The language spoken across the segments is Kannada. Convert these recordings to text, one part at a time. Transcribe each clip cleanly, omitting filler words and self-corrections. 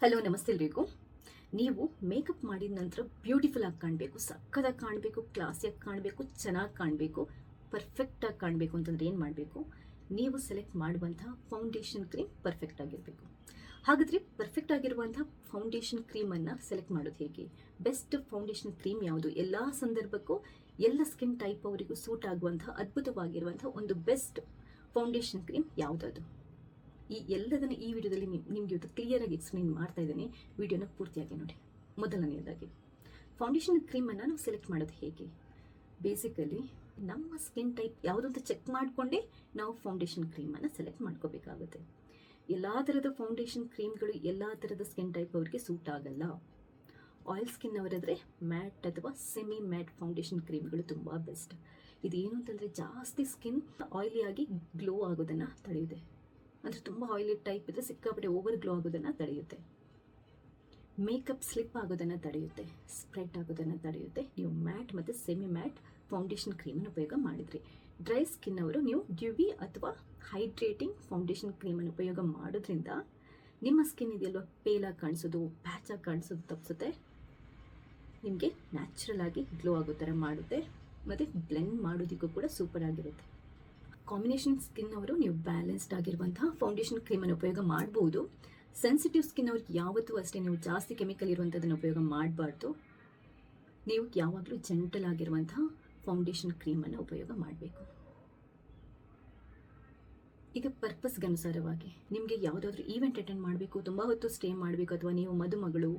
ಹಲೋ, ನಮಸ್ತೆ ಎಲ್ರಿಗೂ. ನೀವು ಮೇಕಪ್ ಮಾಡಿದ ನಂತರ ಬ್ಯೂಟಿಫುಲ್ ಆಗಿ ಕಾಣಬೇಕು, ಸಕ್ಕದಾಗಿ ಕಾಣಬೇಕು, ಕ್ಲಾಸಿಯಾಗಿ ಕಾಣಬೇಕು, ಚೆನ್ನಾಗಿ ಕಾಣಬೇಕು, ಪರ್ಫೆಕ್ಟಾಗಿ ಕಾಣಬೇಕು ಅಂತಂದ್ರೆ ಏನು ಮಾಡಬೇಕು? ನೀವು ಸೆಲೆಕ್ಟ್ ಮಾಡುವಂತಹ ಫೌಂಡೇಶನ್ ಕ್ರೀಮ್ ಪರ್ಫೆಕ್ಟ್ ಆಗಿರಬೇಕು. ಹಾಗಾದರೆ ಪರ್ಫೆಕ್ಟ್ ಆಗಿರುವಂತಹ ಫೌಂಡೇಶನ್ ಕ್ರೀಮನ್ನು ಸೆಲೆಕ್ಟ್ ಮಾಡೋದು ಹೇಗೆ? ಬೆಸ್ಟ್ ಫೌಂಡೇಶನ್ ಕ್ರೀಮ್ ಯಾವುದು? ಎಲ್ಲ ಸಂದರ್ಭಕ್ಕೂ ಎಲ್ಲ ಸ್ಕಿನ್ ಟೈಪ್ ಅವರಿಗೂ ಸೂಟ್ ಆಗುವಂತಹ ಅದ್ಭುತವಾಗಿರುವಂತಹ ಒಂದು ಬೆಸ್ಟ್ ಫೌಂಡೇಶನ್ ಕ್ರೀಮ್ ಯಾವುದದು? ಈ ಎಲ್ಲದನ್ನು ಈ ವಿಡಿಯೋದಲ್ಲಿ ನಿಮಗೆ ಇವತ್ತು ಕ್ಲಿಯರಾಗಿ ಎಕ್ಸ್ಪ್ಲೈನ್ ಮಾಡ್ತಾ ಇದ್ದೀನಿ. ವಿಡಿಯೋನ ಪೂರ್ತಿಯಾಗಿ ನೋಡಿ. ಮೊದಲನೆಯದಾಗಿ ಫೌಂಡೇಶನ್ ಕ್ರೀಮನ್ನು ನಾವು ಸೆಲೆಕ್ಟ್ ಮಾಡೋದು ಹೇಗೆ? ಬೇಸಿಕಲಿ ನಮ್ಮ ಸ್ಕಿನ್ ಟೈಪ್ ಯಾವುದು ಅಂತ ಚೆಕ್ ಮಾಡಿಕೊಂಡೇ ನಾವು ಫೌಂಡೇಶನ್ ಕ್ರೀಮನ್ನು ಸೆಲೆಕ್ಟ್ ಮಾಡ್ಕೋಬೇಕಾಗುತ್ತೆ. ಎಲ್ಲ ಥರದ ಫೌಂಡೇಶನ್ ಕ್ರೀಮ್ಗಳು ಎಲ್ಲ ಥರದ ಸ್ಕಿನ್ ಟೈಪ್ ಅವರಿಗೆ ಸೂಟ್ ಆಗಲ್ಲ. ಆಯಿಲ್ ಸ್ಕಿನ್ ಅವರಾದರೆ ಮ್ಯಾಟ್ ಅಥವಾ ಸೆಮಿ ಮ್ಯಾಟ್ ಫೌಂಡೇಶನ್ ಕ್ರೀಮ್ಗಳು ತುಂಬ ಬೆಸ್ಟ್. ಇದೇನು ಅಂತಂದರೆ ಜಾಸ್ತಿ ಸ್ಕಿನ್ ಆಯಿಲಿಯಾಗಿ ಗ್ಲೋ ಆಗೋದನ್ನು ತಡೆಯುತ್ತೆ. ಅಂದರೆ ತುಂಬ ಆಯಿಲಿ ಟೈಪ್ ಇದ್ದರೆ ಸಿಕ್ಕಾಪಟ್ಟೆ ಓವರ್ ಗ್ಲೋ ಆಗೋದನ್ನು ತಡೆಯುತ್ತೆ. ಮೇಕಪ್ ಸ್ಲಿಪ್ ಆಗೋದನ್ನು ತಡೆಯುತ್ತೆ, ಸ್ಪ್ರೆಡ್ ಆಗೋದನ್ನು ತಡೆಯುತ್ತೆ. ನೀವು ಮ್ಯಾಟ್ ಮತ್ತು ಸೆಮಿ ಮ್ಯಾಟ್ ಫೌಂಡೇಶನ್ ಕ್ರೀಮನ್ನು ಉಪಯೋಗ ಮಾಡಿದ್ರಿ. ಡ್ರೈ ಸ್ಕಿನ್ ಅವರು ನೀವು ಡ್ಯೂವಿ ಅಥವಾ ಹೈಡ್ರೇಟಿಂಗ್ ಫೌಂಡೇಶನ್ ಕ್ರೀಮನ್ನು ಉಪಯೋಗ ಮಾಡೋದ್ರಿಂದ ನಿಮ್ಮ ಸ್ಕಿನ್ ಇದೆಯಲ್ವ ಪೇಲಾಗಿ ಕಾಣಿಸೋದು, ಪ್ಯಾಚಾಗಿ ಕಾಣಿಸೋದು ತಪ್ಪಿಸುತ್ತೆ. ನಿಮಗೆ ನ್ಯಾಚುರಲ್ ಆಗಿ ಗ್ಲೋ ಆಗೋ ಥರ ಮಾಡುತ್ತೆ ಮತ್ತು ಬ್ಲೆಂಡ್ ಮಾಡೋದಕ್ಕೂ ಕೂಡ ಸೂಪರ್ ಆಗಿರುತ್ತೆ. ಕಾಂಬಿನೇಷನ್ ಸ್ಕಿನ್ ಅವರು ನೀವು ಬ್ಯಾಲೆನ್ಸ್ಡ್ ಆಗಿರುವಂತಹ ಫೌಂಡೇಶನ್ ಕ್ರೀಮನ್ನು ಉಪಯೋಗ ಮಾಡ್ಬೋದು. ಸೆನ್ಸಿಟಿವ್ ಸ್ಕಿನ್ ಅವ್ರಿಗೆ ಯಾವತ್ತೂ ಅಷ್ಟೇ ನೀವು ಜಾಸ್ತಿ ಕೆಮಿಕಲ್ ಇರುವಂಥದ್ದನ್ನು ಉಪಯೋಗ ಮಾಡಬಾರ್ದು. ನೀವು ಯಾವಾಗಲೂ ಜೆಂಟಲ್ ಆಗಿರುವಂತಹ ಫೌಂಡೇಶನ್ ಕ್ರೀಮನ್ನು ಉಪಯೋಗ ಮಾಡಬೇಕು. ಈಗ ಪರ್ಪಸ್ಗೆ ಅನುಸಾರವಾಗಿ ನಿಮಗೆ ಯಾವುದಾದ್ರೂ ಈವೆಂಟ್ ಅಟೆಂಡ್ ಮಾಡಬೇಕು, ತುಂಬ ಹೊತ್ತು ಸ್ಟೇ ಮಾಡಬೇಕು, ಅಥವಾ ನೀವು ಮದುಮಗಳು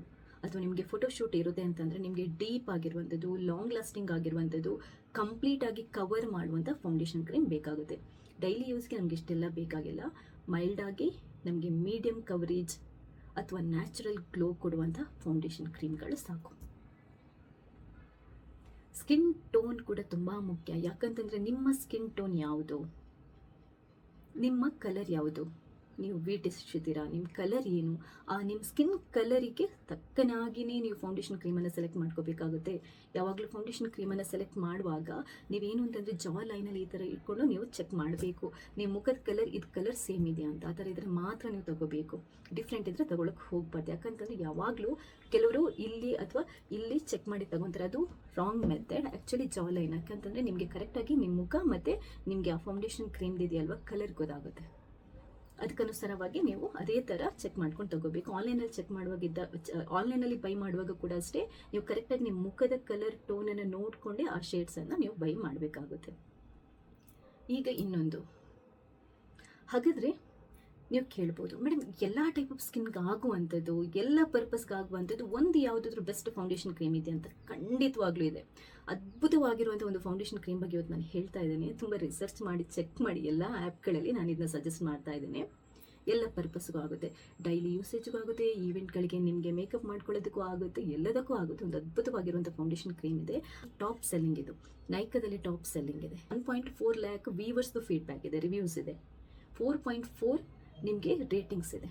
ಅಥವಾ ನಿಮಗೆ ಫೋಟೋಶೂಟ್ ಇರುತ್ತೆ ಅಂತಂದರೆ ನಿಮಗೆ ಡೀಪ್ ಆಗಿರುವಂಥದ್ದು, ಲಾಂಗ್ ಲಾಸ್ಟಿಂಗ್ ಆಗಿರುವಂಥದ್ದು, ಕಂಪ್ಲೀಟಾಗಿ ಕವರ್ ಮಾಡುವಂಥ ಫೌಂಡೇಶನ್ ಕ್ರೀಮ್ ಬೇಕಾಗುತ್ತೆ. ಡೈಲಿ ಯೂಸ್ಗೆ ನಮಗೆ ಇಷ್ಟೆಲ್ಲ ಬೇಕಾಗಿಲ್ಲ. ಮೈಲ್ಡಾಗಿ ನಮಗೆ ಮೀಡಿಯಮ್ ಕವರೇಜ್ ಅಥವಾ ನ್ಯಾಚುರಲ್ ಗ್ಲೋ ಕೊಡುವಂಥ ಫೌಂಡೇಶನ್ ಕ್ರೀಮ್ಗಳು ಸಾಕು. ಸ್ಕಿನ್ ಟೋನ್ ಕೂಡ ತುಂಬ ಮುಖ್ಯ. ಯಾಕಂತಂದರೆ ನಿಮ್ಮ ಸ್ಕಿನ್ ಟೋನ್ ಯಾವುದು, ನಿಮ್ಮ ಕಲರ್ ಯಾವುದು, ನೀವು ವೀಟಿಸ್ಟ್ ಇದ್ದೀರಾ, ನಿಮ್ಮ ಕಲರ್ ಏನು, ನಿಮ್ಮ ಸ್ಕಿನ್ ಕಲರಿಗೆ ತಕ್ಕನಾಗಿಯೇ ನೀವು ಫೌಂಡೇಶನ್ ಕ್ರೀಮನ್ನು ಸೆಲೆಕ್ಟ್ ಮಾಡ್ಕೋಬೇಕಾಗುತ್ತೆ. ಯಾವಾಗಲೂ ಫೌಂಡೇಶನ್ ಕ್ರೀಮನ್ನು ಸೆಲೆಕ್ಟ್ ಮಾಡುವಾಗ ನೀವೇನು ಅಂತಂದರೆ ಜಾ ಲೈನಲ್ಲಿ ಈ ಥರ ಇಟ್ಕೊಂಡು ನೀವು ಚೆಕ್ ಮಾಡಬೇಕು. ನಿಮ್ಮ ಮುಖದ ಕಲರ್ ಇದು ಕಲರ್ ಸೇಮ್ ಇದೆಯಾ ಅಂತ. ಆ ಥರ ಇದ್ದರೆ ಮಾತ್ರ ನೀವು ತಗೋಬೇಕು. ಡಿಫ್ರೆಂಟ್ ಇದ್ದರೆ ತಗೊಳಕ್ಕೆ ಹೋಗ್ಬಾರ್ದು. ಯಾಕಂತಂದರೆ ಯಾವಾಗಲೂ ಕೆಲವರು ಇಲ್ಲಿ ಅಥವಾ ಇಲ್ಲಿ ಚೆಕ್ ಮಾಡಿ ತಗೊತಾರೆ. ಅದು ರಾಂಗ್ ಮೆಥಡ್. ಆ್ಯಕ್ಚುಲಿ ಜಾ ಲೈನ್. ಯಾಕಂತಂದರೆ ನಿಮಗೆ ಕರೆಕ್ಟಾಗಿ ನಿಮ್ಮ ಮುಖ ಮತ್ತು ನಿಮಗೆ ಆ ಫೌಂಡೇಶನ್ ಕ್ರೀಮ್ ಇದೆಯಲ್ವ ಕಲರ್ ಗೊತ್ತಾಗುತ್ತೆ. ಅದಕ್ಕನುಸಾರವಾಗಿ ನೀವು ಅದೇ ಥರ ಚೆಕ್ ಮಾಡ್ಕೊಂಡು ತಗೋಬೇಕು. ಆನ್ಲೈನಲ್ಲಿ ಚೆಕ್ ಮಾಡುವಾಗಿದ್ದ ಆನ್ಲೈನಲ್ಲಿ ಬೈ ಮಾಡುವಾಗ ಕೂಡ ಅಷ್ಟೇ ನೀವು ಕರೆಕ್ಟಾಗಿ ನಿಮ್ಮ ಮುಖದ ಕಲರ್ ಟೋನನ್ನು ನೋಡಿಕೊಂಡೇ ಆ ಶೇಡ್ಸನ್ನು ನೀವು ಬೈ ಮಾಡಬೇಕಾಗುತ್ತೆ. ಈಗ ಇನ್ನೊಂದು, ಹಾಗಾದರೆ ನೀವು ಕೇಳ್ಬೋದು, ಮೇಡಮ್ ಎಲ್ಲ ಟೈಪ್ ಆಫ್ ಸ್ಕಿನ್ಗೆ ಆಗುವಂಥದ್ದು, ಎಲ್ಲ ಪರ್ಪಸ್ಗೆ ಆಗುವಂಥದ್ದು ಒಂದು ಯಾವುದಾದ್ರೂ ಬೆಸ್ಟ್ ಫೌಂಡೇಶನ್ ಕ್ರೀಮ್ ಇದೆ ಅಂತ? ಖಂಡಿತವಾಗ್ಲೂ ಇದೆ. ಅದ್ಭುತವಾಗಿರುವಂಥ ಒಂದು ಫೌಂಡೇಶನ್ ಕ್ರೀಮ್ ಬಗ್ಗೆ ಇವತ್ತು ನಾನು ಹೇಳ್ತಾ ಇದ್ದೀನಿ. ತುಂಬ ರಿಸರ್ಚ್ ಮಾಡಿ ಚೆಕ್ ಮಾಡಿ ಎಲ್ಲ ಆ್ಯಪ್ಗಳಲ್ಲಿ ನಾನು ಇದನ್ನ ಸಜೆಸ್ಟ್ ಮಾಡ್ತಾ ಇದ್ದೀನಿ. ಎಲ್ಲ ಪರ್ಪಸ್ಗೂ ಆಗುತ್ತೆ, ಡೈಲಿ ಯೂಸೇಜ್ಗೂ ಆಗುತ್ತೆ, ಈವೆಂಟ್ಗಳಿಗೆ ನಿಮಗೆ ಮೇಕಪ್ ಮಾಡ್ಕೊಳ್ಳೋದಕ್ಕೂ ಆಗುತ್ತೆ, ಎಲ್ಲದಕ್ಕೂ ಆಗುತ್ತೆ. ಒಂದು ಅದ್ಭುತವಾಗಿರುವಂಥ ಫೌಂಡೇಶನ್ ಕ್ರೀಮ್ ಇದೆ. ಟಾಪ್ ಸೆಲ್ಲಿಂಗ್ ಇದು, ನೈಕಾದಲ್ಲಿ ಟಾಪ್ ಸೆಲ್ಲಿಂಗ್ ಇದೆ. 1.4 ಲ್ಯಾಕ್ ವ್ಯೂವರ್ಸ್ದು ಫೀಡ್ಬ್ಯಾಕ್ ಇದೆ, ರಿವ್ಯೂಸ್ ಇದೆ. 4.4 ನಿಮಗೆ ರೇಟಿಂಗ್ಸ್ ಇದೆ.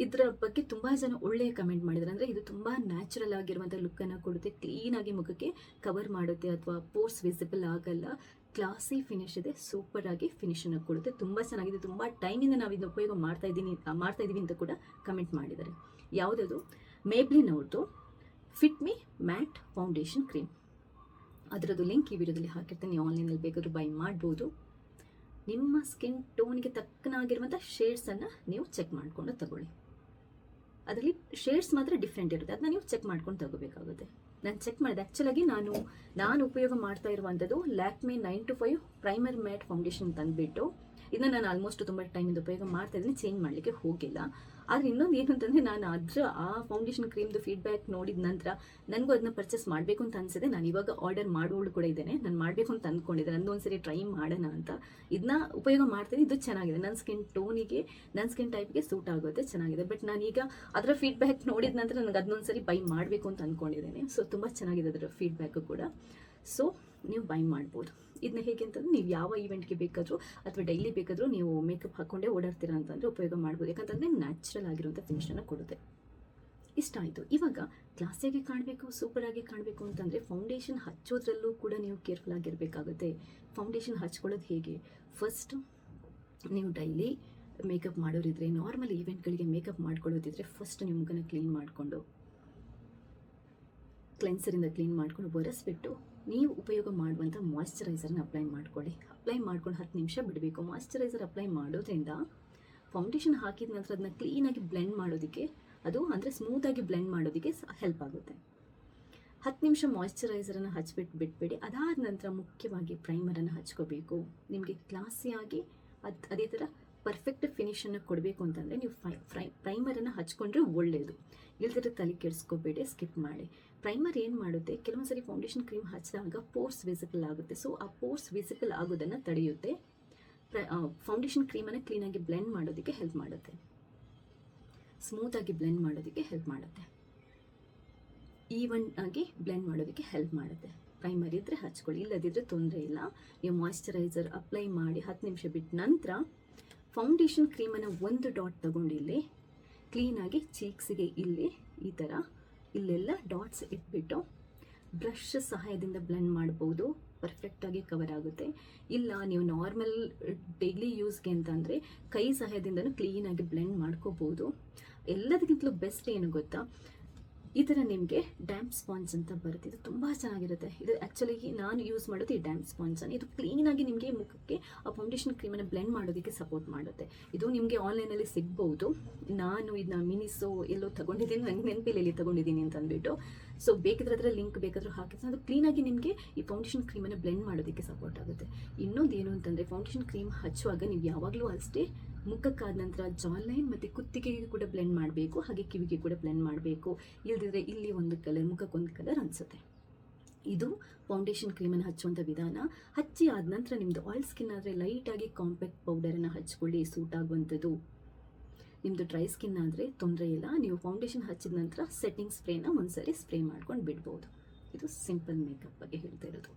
ಇದರ ಬಗ್ಗೆ ತುಂಬ ಜನ ಒಳ್ಳೆಯ ಕಮೆಂಟ್ ಮಾಡಿದ್ದಾರೆ. ಅಂದರೆ ಇದು ತುಂಬ ನ್ಯಾಚುರಲ್ ಆಗಿರುವಂಥ ಲುಕ್ಕನ್ನು ಕೊಡುತ್ತೆ, ಕ್ಲೀನಾಗಿ ಮುಖಕ್ಕೆ ಕವರ್ ಮಾಡುತ್ತೆ, ಅಥವಾ ಪೋರ್ಸ್ ವಿಸಿಬಲ್ ಆಗಲ್ಲ, ಕ್ಲಾಸಿ ಫಿನಿಶ್ ಇದೆ, ಸೂಪರ್ ಆಗಿ ಫಿನಿಶನ್ನು ಕೊಡುತ್ತೆ, ತುಂಬ ಚೆನ್ನಾಗಿದೆ. ತುಂಬ ಟೈಮಿಂದ ನಾವು ಇದನ್ನ ಉಪಯೋಗ ಮಾಡ್ತಾ ಇದ್ದೀವಿ ಅಂತ ಕೂಡ ಕಮೆಂಟ್ ಮಾಡಿದ್ದಾರೆ. ಯಾವುದದು? ಮೇಬ್ಲಿನ್ ಅವ್ರದ್ದು ಫಿಟ್ ಮಿ ಮ್ಯಾಟ್ ಫೌಂಡೇಶನ್ ಕ್ರೀಮ್. ಅದರದ್ದು ಲಿಂಕ್ ಈ ವಿಡಿಯೋದಲ್ಲಿ ಹಾಕಿರ್ತೀನಿ. ಆನ್ಲೈನಲ್ಲಿ ಬೇಕಾದರೂ ಬೈ ಮಾಡ್ಬೋದು. ನಿಮ್ಮ ಸ್ಕಿನ್ ಟೋನ್ಗೆ ತಕ್ಕನಾಗಿರುವಂಥ ಶೇಡ್ಸನ್ನು ನೀವು ಚೆಕ್ ಮಾಡಿಕೊಂಡು ತಗೊಳ್ಳಿ. ಅದರಲ್ಲಿ ಶೇಡ್ಸ್ ಮಾತ್ರ ಡಿಫ್ರೆಂಟ್ ಇರುತ್ತೆ, ಅದನ್ನ ನೀವು ಚೆಕ್ ಮಾಡ್ಕೊಂಡು ತಗೋಬೇಕಾಗುತ್ತೆ. ನಾನು ಚೆಕ್ ಮಾಡಿದೆ. ಆ್ಯಕ್ಚುಲಾಗಿ ನಾನು ಉಪಯೋಗ ಮಾಡ್ತಾ ಇರುವಂಥದ್ದು ಲ್ಯಾಕ್ಮೆ 925 ಪ್ರೈಮರ್ ಮ್ಯಾಟ್ ಫೌಂಡೇಶನ್ ತಂದುಬಿಟ್ಟು ಇದನ್ನ ನಾನು ಆಲ್ಮೋಸ್ಟ್ ತುಂಬ ಟೈಮಿಂದ ಉಪಯೋಗ ಮಾಡ್ತಾ ಇದ್ದೀನಿ, ಚೇಂಜ್ ಮಾಡಲಿಕ್ಕೆ ಹೋಗಿಲ್ಲ. ಆದರೆ ಇನ್ನೊಂದು ಏನು ಅಂತಂದರೆ ನಾನು ಆ ಫೌಂಡೇಶನ್ ಕ್ರೀಮ್ದು ಫೀಡ್ಬ್ಯಾಕ್ ನೋಡಿದ ನಂತರ ನನಗೂ ಅದನ್ನ ಪರ್ಚೇಸ್ ಮಾಡಬೇಕು ಅಂತ ಅನಿಸಿದೆ. ನಾನು ಇವಾಗ ಆರ್ಡರ್ ಮಾಡೋಳು ಕೂಡ ಇದ್ದೇನೆ. ನಾನು ಮಾಡಬೇಕು ಅಂತ ಅಂದ್ಕೊಂಡಿದ್ದೆ, ನಂದು ಸರಿ ಟ್ರೈ ಮಾಡೋಣ ಅಂತ. ಇದನ್ನ ಉಪಯೋಗ ಮಾಡ್ತೀನಿ. ಇದು ಚೆನ್ನಾಗಿದೆ, ನನ್ನ ಸ್ಕಿನ್ ಟೋನಿಗೆ, ನನ್ನ ಸ್ಕಿನ್ ಟೈಪ್ಗೆ ಸೂಟ್ ಆಗುತ್ತೆ, ಚೆನ್ನಾಗಿದೆ. ಬಟ್ ನಾನೀಗ ಅದರ ಫೀಡ್ಬ್ಯಾಕ್ ನೋಡಿದ ನಂತರ ನನಗೆ ಅದನ್ನೊಂದ್ಸರಿ ಬೈ ಮಾಡಬೇಕು ಅಂತ ಅಂದ್ಕೊಂಡಿದ್ದೇನೆ. ಸೊ ತುಂಬ ಚೆನ್ನಾಗಿದೆ ಅದರ ಫೀಡ್ಬ್ಯಾಕು ಕೂಡ. ಸೊ ನೀವು ಬೈ ಮಾಡ್ಬೋದು. ಇದನ್ನ ಹೇಗೆ ಅಂತಂದರೆ ನೀವು ಯಾವ ಈವೆಂಟ್ಗೆ ಬೇಕಾದರೂ ಅಥವಾ ಡೈಲಿ ಬೇಕಾದರೂ ನೀವು ಮೇಕಪ್ ಹಾಕ್ಕೊಂಡೇ ಓಡಾಡ್ತೀರಾ ಅಂತಂದರೆ ಉಪಯೋಗ ಮಾಡ್ಬೋದು. ಯಾಕಂತಂದರೆ ನ್ಯಾಚುರಲ್ ಆಗಿರುವಂಥ ಫಿನಿಶನ್ನು ಕೊಡುತ್ತೆ. ಇಷ್ಟ ಆಯಿತು. ಇವಾಗ ಕ್ಲಾಸಿಯಾಗಿ ಕಾಣಬೇಕು, ಸೂಪರಾಗಿ ಕಾಣಬೇಕು ಅಂತಂದರೆ ಫೌಂಡೇಶನ್ ಹಚ್ಚೋದ್ರಲ್ಲೂ ಕೂಡ ನೀವು ಕೇರ್ಫುಲ್ ಆಗಿರಬೇಕಾಗುತ್ತೆ. ಫೌಂಡೇಶನ್ ಹಚ್ಕೊಳ್ಳೋದು ಹೇಗೆ? ಫಸ್ಟ್ ನೀವು ಡೈಲಿ ಮೇಕಪ್ ಮಾಡೋರಿದ್ರೆ, ನಾರ್ಮಲ್ ಈವೆಂಟ್ಗಳಿಗೆ ಮೇಕಪ್ ಮಾಡ್ಕೊಳ್ಳೋದಿದ್ರೆ ಫಸ್ಟ್ ನೀವು ಮುಖನ ಕ್ಲೀನ್ ಮಾಡಿಕೊಂಡು ಕ್ಲೆನ್ಸರಿಂದ ಕ್ಲೀನ್ ಮಾಡ್ಕೊಂಡು ಒರೆಸ್ಬಿಟ್ಟು ನೀವು ಉಪಯೋಗ ಮಾಡುವಂಥ ಮಾಯ್ಶ್ಚರೈಸರ್ನ ಅಪ್ಲೈ ಮಾಡ್ಕೊಳ್ಳಿ. ಅಪ್ಲೈ ಮಾಡ್ಕೊಂಡು 10 ನಿಮಿಷ ಬಿಡಬೇಕು. ಮಾಯ್ಶ್ಚರೈಸರ್ ಅಪ್ಲೈ ಮಾಡೋದ್ರಿಂದ ಫೌಂಡೇಶನ್ ಹಾಕಿದ ನಂತರ ಅದನ್ನ ಕ್ಲೀನಾಗಿ ಬ್ಲೆಂಡ್ ಮಾಡೋದಕ್ಕೆ, ಅದು ಅಂದರೆ ಸ್ಮೂತಾಗಿ ಬ್ಲೆಂಡ್ ಮಾಡೋದಕ್ಕೆ ಹೆಲ್ಪ್ ಆಗುತ್ತೆ. 10 ನಿಮಿಷ ಮಾಯ್ಶ್ಚರೈಸರನ್ನು ಹಚ್ಬಿಟ್ಟು ಬಿಟ್ಬಿಡಿ. ಅದಾದ ನಂತರ ಮುಖ್ಯವಾಗಿ ಪ್ರೈಮರನ್ನು ಹಚ್ಕೋಬೇಕು. ನಿಮಗೆ ಕ್ಲಾಸಿಯಾಗಿ ಅದೇ ಥರ ಪರ್ಫೆಕ್ಟ್ ಫಿನಿಷನ್ನು ಕೊಡಬೇಕು ಅಂತಂದರೆ ನೀವು ಪ್ರೈಮರನ್ನು ಹಚ್ಕೊಂಡ್ರೆ ಒಳ್ಳೆಯದು. ಇಲ್ದಿರ ತಲೆ ಕೆಡಿಸ್ಕೋಬೇಡಿ, ಸ್ಕಿಪ್ ಮಾಡಿ. ಪ್ರೈಮರ್ ಏನು ಮಾಡುತ್ತೆ, ಕೆಲವೊಂದು ಸರಿ ಫೌಂಡೇಶನ್ ಕ್ರೀಮ್ ಹಚ್ಚಿದಾಗ ಪೋರ್ಸ್ ವಿಸಿಬಲ್ ಆಗುತ್ತೆ. ಸೊ ಆ ಪೋರ್ಸ್ ವಿಸಿಬಲ್ ಆಗೋದನ್ನು ತಡೆಯುತ್ತೆ. ಫೌಂಡೇಶನ್ ಕ್ರೀಮನ್ನು ಕ್ಲೀನಾಗಿ ಬ್ಲೆಂಡ್ ಮಾಡೋದಕ್ಕೆ ಹೆಲ್ಪ್ ಮಾಡುತ್ತೆ, ಸ್ಮೂತಾಗಿ ಬ್ಲೆಂಡ್ ಮಾಡೋದಕ್ಕೆ ಹೆಲ್ಪ್ ಮಾಡುತ್ತೆ, ಈವನ್ ಆಗಿ ಬ್ಲೆಂಡ್ ಮಾಡೋದಕ್ಕೆ ಹೆಲ್ಪ್ ಮಾಡುತ್ತೆ. ಪ್ರೈಮರ್ ಇದ್ದರೆ ಹಚ್ಕೊಳ್ಳಿ, ಇಲ್ಲದಿದ್ದರೆ ತೊಂದರೆ ಇಲ್ಲ. ನೀವು ಮಾಯ್ಶ್ಚರೈಸರ್ ಅಪ್ಲೈ ಮಾಡಿ 10 ನಿಮಿಷ ಬಿಟ್ಟ ನಂತರ ಫೌಂಡೇಶನ್ ಕ್ರೀಮನ್ನು ಒಂದು ಡಾಟ್ ತಗೊಂಡು ಇಲ್ಲಿ ಕ್ಲೀನಾಗಿ ಚೀಕ್ಸಿಗೆ ಇಲ್ಲಿ ಈ ಥರ ಇಲ್ಲೆಲ್ಲ ಡಾಟ್ಸ್ ಇಟ್ಬಿಟ್ಟು ಬ್ರಷ್ ಸಹಾಯದಿಂದ ಬ್ಲೆಂಡ್ ಮಾಡ್ಬೋದು. ಪರ್ಫೆಕ್ಟಾಗಿ ಕವರ್ ಆಗುತ್ತೆ. ಇಲ್ಲ ನೀವು ನಾರ್ಮಲ್ ಡೈಲಿ ಯೂಸ್ಗೆ ಅಂತಂದರೆ ಕೈ ಸಹಾಯದಿಂದನೂ ಕ್ಲೀನಾಗಿ ಬ್ಲೆಂಡ್ ಮಾಡ್ಕೋಬೋದು. ಎಲ್ಲದಕ್ಕಿಂತಲೂ ಬೆಸ್ಟ್ ಏನು ಗೊತ್ತಾ, ಈ ಥರ ನಿಮಗೆ ಡ್ಯಾಂಪ್ ಸ್ಪಾಂಜ್ ಅಂತ ಬರುತ್ತೆ. ಇದು ತುಂಬ ಚೆನ್ನಾಗಿರುತ್ತೆ. ಇದು ಆ್ಯಕ್ಚುಲಿ ನಾನು ಯೂಸ್ ಮಾಡೋದು ಈ ಡ್ಯಾಂಪ್ ಸ್ಪಾಂಜನ್ನು. ಇದು ಕ್ಲೀನಾಗಿ ನಿಮಗೆ ಮುಖಕ್ಕೆ ಆ ಫೌಂಡೇಶನ್ ಕ್ರೀಮನ್ನು ಬ್ಲೆಂಡ್ ಮಾಡೋದಕ್ಕೆ ಸಪೋರ್ಟ್ ಮಾಡುತ್ತೆ. ಇದು ನಿಮಗೆ ಆನ್ಲೈನಲ್ಲಿ ಸಿಗ್ಬೋದು. ನಾನು ಇದನ್ನ ಮಿನಿಸೋ ಎಲ್ಲೋ ತಗೊಂಡಿದ್ದೀನಿ, ನನಗೆ ನೆನಪಿಲ್ಲ ಎಲ್ಲಿ ತಗೊಂಡಿದ್ದೀನಿ ಅಂತ ಅಂದ್ಬಿಟ್ಟು. ಸೊ ಬೇಕಿದ್ರೆ ಅದರ ಲಿಂಕ್ ಬೇಕಾದರೂ ಹಾಕಿದ್ರೆ ಅದು ಕ್ಲೀನಾಗಿ ನಿಮಗೆ ಈ ಫೌಂಡೇಶನ್ ಕ್ರೀಮನ್ನು ಬ್ಲೆಂಡ್ ಮಾಡೋದಕ್ಕೆ ಸಪೋರ್ಟ್ ಆಗುತ್ತೆ. ಇನ್ನೊಂದು ಏನು ಅಂತಂದರೆ, ಫೌಂಡೇಶನ್ ಕ್ರೀಮ್ ಹಚ್ಚುವಾಗ ನೀವು ಯಾವಾಗಲೂ ಅಷ್ಟೇ ಮುಖಕ್ಕಾದ ನಂತರ ಜಾಲೈನ್ ಮತ್ತು ಕುತ್ತಿಗೆಗೆ ಕೂಡ ಬ್ಲೆಂಡ್ ಮಾಡಬೇಕು, ಹಾಗೆ ಕಿವಿಗೆ ಕೂಡ ಬ್ಲೆಂಡ್ ಮಾಡಬೇಕು. ಇಲ್ದಿದ್ರೆ ಇಲ್ಲಿ ಒಂದು ಕಲರ್, ಮುಖಕ್ಕೊಂದು ಕಲರ್ ಅನಿಸುತ್ತೆ. ಇದು ಫೌಂಡೇಶನ್ ಕ್ರೀಮನ್ನು ಹಚ್ಚುವಂಥ ವಿಧಾನ. ಹಚ್ಚಿ ಆದ ನಂತರ ನಿಮ್ಮದು ಆಯಿಲ್ ಸ್ಕಿನ್ ಆದರೆ ಲೈಟಾಗಿ ಕಾಂಪ್ಯಾಕ್ಟ್ ಪೌಡರನ್ನು ಹಚ್ಕೊಳ್ಳಿ, ಸೂಟ್ ಆಗುವಂಥದ್ದು. ನಿಮ್ಮದು ಡ್ರೈ ಸ್ಕಿನ್ ಆದರೆ ತೊಂದರೆ ಇಲ್ಲ. ನೀವು ಫೌಂಡೇಶನ್ ಹಚ್ಚಿದ ನಂತರ ಸೆಟ್ಟಿಂಗ್ ಸ್ಪ್ರೇನ ಒಂದ್ಸರಿ ಸ್ಪ್ರೇ ಮಾಡ್ಕೊಂಡು ಬಿಡ್ಬೋದು. ಇದು ಸಿಂಪಲ್ ಮೇಕಪ್ ಬಗ್ಗೆ ಹೇಳ್ತಾ ಇರೋದು.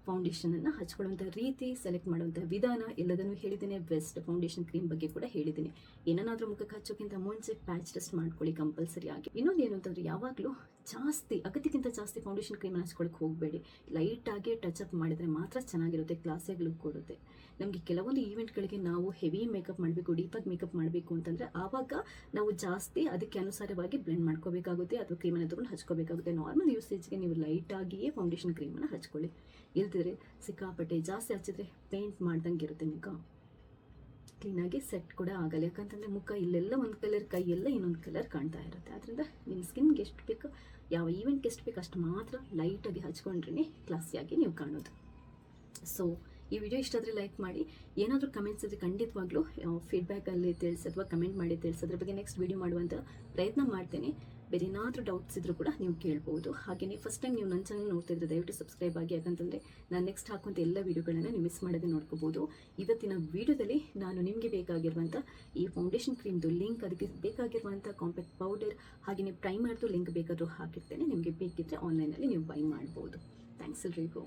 ಫೌಂಡೇಶನನ್ನು ಹಚ್ಕೊಳ್ಳುವಂಥ ರೀತಿ, ಸೆಲೆಕ್ಟ್ ಮಾಡುವಂಥ ವಿಧಾನ ಎಲ್ಲದನ್ನು ಹೇಳಿದ್ದೇನೆ. ಬೆಸ್ಟ್ ಫೌಂಡೇಶನ್ ಕ್ರೀಮ್ ಬಗ್ಗೆ ಕೂಡ ಹೇಳಿದ್ದೀನಿ. ಏನನ್ನಾದರೂ ಮುಖಕ್ಕೆ ಹಚ್ಚೋಕ್ಕಿಂತ ಮುಂಚೆ ಪ್ಯಾಚ್ ಟೆಸ್ಟ್ ಮಾಡ್ಕೊಳ್ಳಿ ಕಂಪಲ್ಸರಿ ಆಗಿ. ಇನ್ನೊಂದು ಏನು ಅಂತಂದರೆ, ಯಾವಾಗಲೂ ಜಾಸ್ತಿ ಅಗತ್ಯಕ್ಕಿಂತ ಜಾಸ್ತಿ ಫೌಂಡೇಶನ್ ಕ್ರೀಮನ್ನು ಹಚ್ಕೊಳ್ಳೋಕೆ ಹೋಗಬೇಡಿ. ಲೈಟಾಗಿ ಟಚ್ ಅಪ್ ಮಾಡಿದರೆ ಮಾತ್ರ ಚೆನ್ನಾಗಿರುತ್ತೆ, ಕ್ಲಾಸಿಯಾಗಿ ಲುಕ್ ಕೊಡುತ್ತೆ. ನಮಗೆ ಕೆಲವೊಂದು ಈವೆಂಟ್ಗಳಿಗೆ ನಾವು ಹೆವಿ ಮೇಕಪ್ ಮಾಡಬೇಕು, ಡೀಪಾಗಿ ಮೇಕಪ್ ಮಾಡಬೇಕು ಅಂತಂದರೆ ಆವಾಗ ನಾವು ಜಾಸ್ತಿ ಅದಕ್ಕೆ ಅನುಸಾರವಾಗಿ ಬ್ಲೆಂಡ್ ಮಾಡ್ಕೋಬೇಕಾಗುತ್ತೆ ಅಥವಾ ಕ್ರೀಮನ್ನು ತೊಗೊಂಡು ಹಚ್ಕೋಬೇಕಾಗುತ್ತೆ. ನಾರ್ಮಲ್ ಯೂಸೇಜ್ಗೆ ನೀವು ಲೈಟಾಗಿಯೇ ಫೌಂಡೇಶನ್ ಕ್ರೀಮನ್ನು ಹಚ್ಕೊಳ್ಳಿ. ಇಲ್ದಿದ್ರೆ ಸಿಕ್ಕಾಪಟ್ಟೆ ಜಾಸ್ತಿ ಹಚ್ಚಿದ್ರೆ ಪೇಂಟ್ ಮಾಡ್ದಂಗೆ ಇರುತ್ತೆ ಮುಖ, ಕ್ಲೀನಾಗಿ ಸೆಟ್ ಕೂಡ ಆಗಲ್ಲ. ಯಾಕಂತಂದರೆ ಮುಖ ಇಲ್ಲೆಲ್ಲ ಒಂದು ಕಲರ್, ಕೈಯೆಲ್ಲ ಇನ್ನೊಂದು ಕಲರ್ ಕಾಣ್ತಾ ಇರುತ್ತೆ. ಆದ್ದರಿಂದ ನಿಮ್ಮ ಸ್ಕಿನ್ಗೆ ಎಷ್ಟು ಬೇಕು, ಯಾವ ಈವೆಂಟ್ಗೆ ಎಷ್ಟು ಬೇಕು ಅಷ್ಟು ಮಾತ್ರ ಲೈಟಾಗಿ ಹಚ್ಕೊಂಡ್ರೆ ಕ್ಲಾಸಿಯಾಗಿ ನೀವು ಕಾಣೋದು. ಸೊ ಈ ವಿಡಿಯೋ ಇಷ್ಟ ಆದರೆ ಲೈಕ್ ಮಾಡಿ. ಏನಾದರೂ ಕಮೆಂಟ್ಸ್ ಇದ್ದರೆ ಖಂಡಿತವಾಗ್ಲೂ ಫೀಡ್ಬ್ಯಾಕಲ್ಲಿ ತಿಳಿಸಿ ಅಥವಾ ಕಮೆಂಟ್ ಮಾಡಿ ತಿಳಿಸಿ. ಅದ್ರ ಬಗ್ಗೆ ನೆಕ್ಸ್ಟ್ ವಿಡಿಯೋ ಮಾಡುವಂಥ ಪ್ರಯತ್ನ ಮಾಡ್ತೇನೆ. ಬೇರೆ ಏನಾದರೂ ಡೌಟ್ಸ್ ಇದ್ದರೂ ಕೂಡ ನೀವು ಕೇಳ್ಬೋದು. ಹಾಗೆಯೇ ಫಸ್ಟ್ ಟೈಮ್ ನೀವು ನನ್ನ ಚಾನಲ್ ನೋಡ್ತಿದ್ರೆ ದಯವಿಟ್ಟು ಸಬ್ಸ್ಕ್ರೈಬ್ ಆಗಿ. ಯಾಕಂತಂದರೆ ನಾನು ನೆಕ್ಸ್ಟ್ ಹಾಕುವಂಥ ಎಲ್ಲ ವೀಡಿಯೋಗಳನ್ನು ನೀವು ಮಿಸ್ ಮಾಡದೆ ನೋಡ್ಕೋಬೋದು. ಇವತ್ತಿನ ವೀಡಿಯೋದಲ್ಲಿ ನಾನು ನಿಮಗೆ ಬೇಕಾಗಿರುವಂಥ ಈ ಫೌಂಡೇಶನ್ ಕ್ರೀಮ್ದು ಲಿಂಕ್, ಅದಕ್ಕೆ ಬೇಕಾಗಿರುವಂಥ ಕಾಂಪ್ಯಾಕ್ಟ್ ಪೌಡರ್ ಹಾಗೆಯೇ ಪ್ರೈಮರ್ದು ಲಿಂಕ್ ಬೇಕಾದರೂ ಹಾಕಿರ್ತೇನೆ. ನಿಮಗೆ ಬೇಕಿದ್ದರೆ ಆನ್ಲೈನಲ್ಲಿ ನೀವು ಬೈ ಮಾಡ್ಬೋದು. ಥ್ಯಾಂಕ್ಸ್ ಎಲ್ರಿಗೂ.